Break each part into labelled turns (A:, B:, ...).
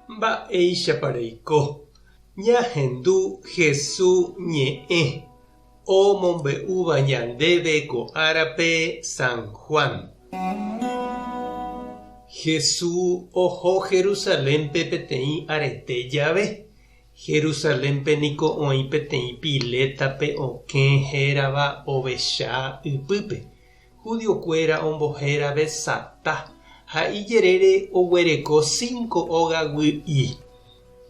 A: Mba'éichapareiko ñahendu Jesús ñe'ẽ omombe'úva ñandéve ko árape San Juan. Jesús oho Jerusalénpe peteĩ arete jave. Jerusalénpe niko oĩ peteĩ Pilétape okẽ hérava ovecha ypýpe. Judiokuéra ombohéra Besatá ha ijerére oguereko 5 ogaguy.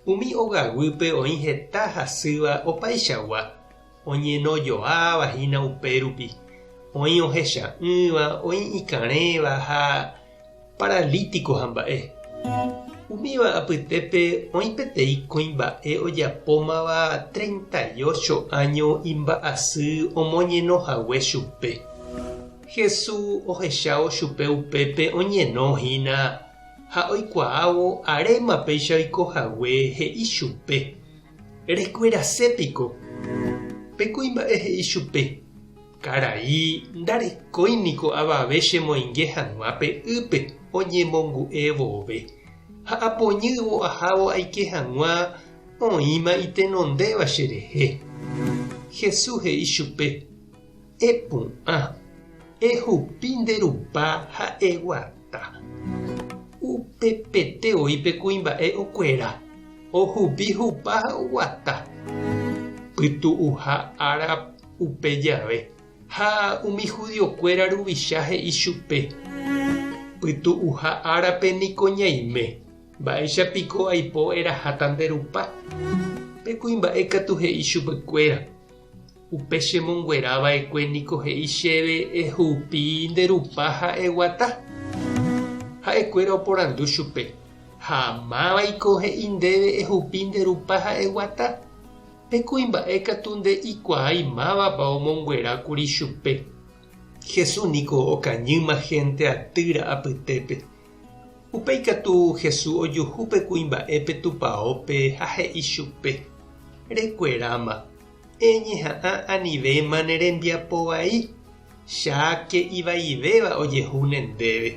A: Umi ogaguýpe oĩ heta hasýva opaichagua. Oñenojoávahína upérupi. Oĩ ohecha'ỹva, oĩ ikarẽva ha paralítico hamba'e. Umíva apytépe oĩ peteĩ kuimba'e ojapómava 38 años imba'asy omoñenohague chupe. Jesús ohechávo chupe upépe oñenohína ha oikuaávo arémapéicha oikohague he'i chupe. Rekuerasépiko. Pe kuimba'e he'i chupe. Karai ndarekóiniko avave chemoinge hag̃uápe ýpe oñemongu'e vove. Ha apoñývo ahávo aike hag̃ua oĩma itenondéva cherehe. Jesús he'i chupe. Epu'ã, ehupi nderupa ha eguata. Upepete oípe kuimba'e okuera. Ohupi hupa ha oguata. Pytu'uha ára upe jave. Ha umi judiokuéra ruvicha he'i chupe. Pytu'uha árape niko ñaime. Mba'éichapiko aipo eraháta nderupa. Pe kuimba'e katu he'i chupekuéra. Upe chemonguerava'ekue niko he'i chéve ehupi nderupa ha eguata. Ha'ekuéra oporandu chupe. Ha máva'iko he'i ndéve ehupi nderupa ha eguata. Pe kuimba'e katu nde ikuaái mávapa omonguerákuri chupe. Jesús niko okañýma gente atýra apytépe. Upéi katu Jesús ojuhúpe kuimba'épe tupaópe ha he'i chupe. Rekueráma. Eñeha'ã anivéma nerembiapo vai. Cháke ivaivéva ojehúne ndéve.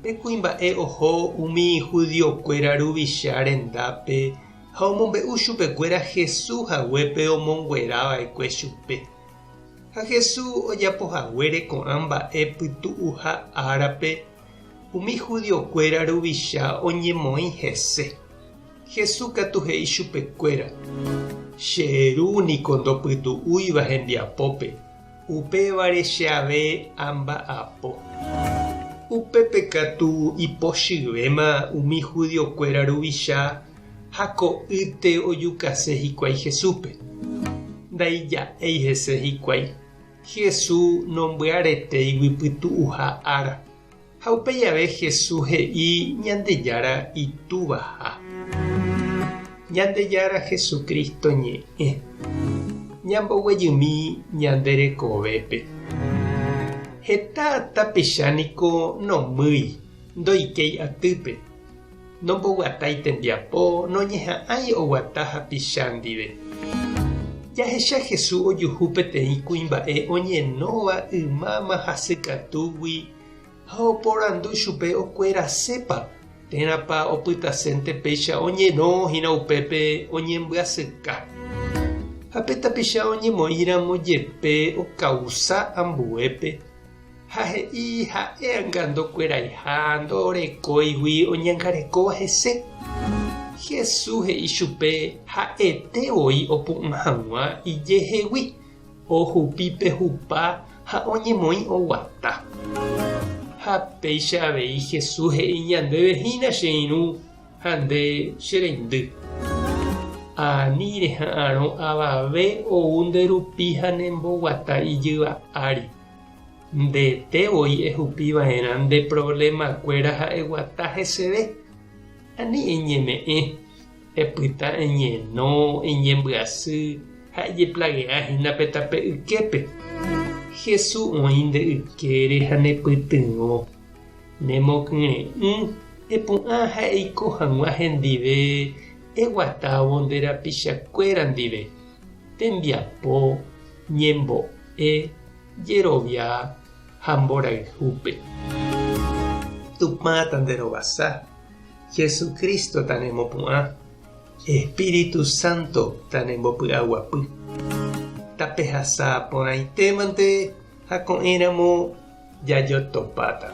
A: Pe kuimba'e oho umi judiokuéra ruvicha rendápe ha omombe'u chupekuéra Jesús haguépe omonguerava'ekue chupe. Ha Jesús ojapohaguére ko'ã mba'e pytu'uha árape umi judiokuéra ruvicha oñemoĩ hese. Jesús katu he'i chupekuéra. Cheru niko ndopytu'úiva hembiapópe. Upévare cheave amba'apo. Upépe katu ipochyvéma umi judiokuéra ruvicha ha ko'ýte ojukase hikuái Jesúspe. Ndaija'éi hese hikuái. Jesús nomby'aretéigui pytu'uha ára. Ha upéi jave Jesús he'i Ñandejára itúvaha. Ñandejára Jesucristo ñe'ẽ. Ñamboguejymi ñande rekovépe. Heta tapicha niko nomýi ndoikéi atýpe. Nomboguatái tembiapo noñeha'ãi oguata hapicha ndive. Jahecha Jesús ojuhu peteĩ kuimba'e oñenóva ymáma hasykatúgui ha oporandu chupe okuerasépa. Térãpa opytasénte péicha oñenóhína upépe oñembyasýka. Ha pe tapicha oñemoĩramo jepe okausa ambuépe. Ha he'i ha'éanga ndokueraiha ndorekóigui oñangarekóva hese. Jesús he'i chupe ha'etevoi opu'ã hag̃ua ijehegui. Ohupípe hupa ha oñemoĩ oguata. Ha péicha avei Jesús he'i ñandevehína che irũ ha nde chereindy. Ani reha'ãrõ avave ou nderupi ha nemboguata ijyva ári. Ndetevoi ehupiva'erã nde problemakuéra ha eguata heseve. Ani eñeme'ẽ, epyta eñenó, eñembyasy ha ejeplage'ahína pe tape yképe. Jesús oĩ nde ykére ha nepytyvõ. Nemokyre'ỹ epu'ã ha eiko hag̃ua hendive eguatávo nde rapichakuéra ndive. Tembiapo, ñembo'e, jerovia ha mborayhúpe. Tupãta nde rovasa. Jesucristo tanemo pu'a. Espíritu Santo tanemo pu'a guapy. Tapehasa ponaitémante hako'ẽramo jajotopáta.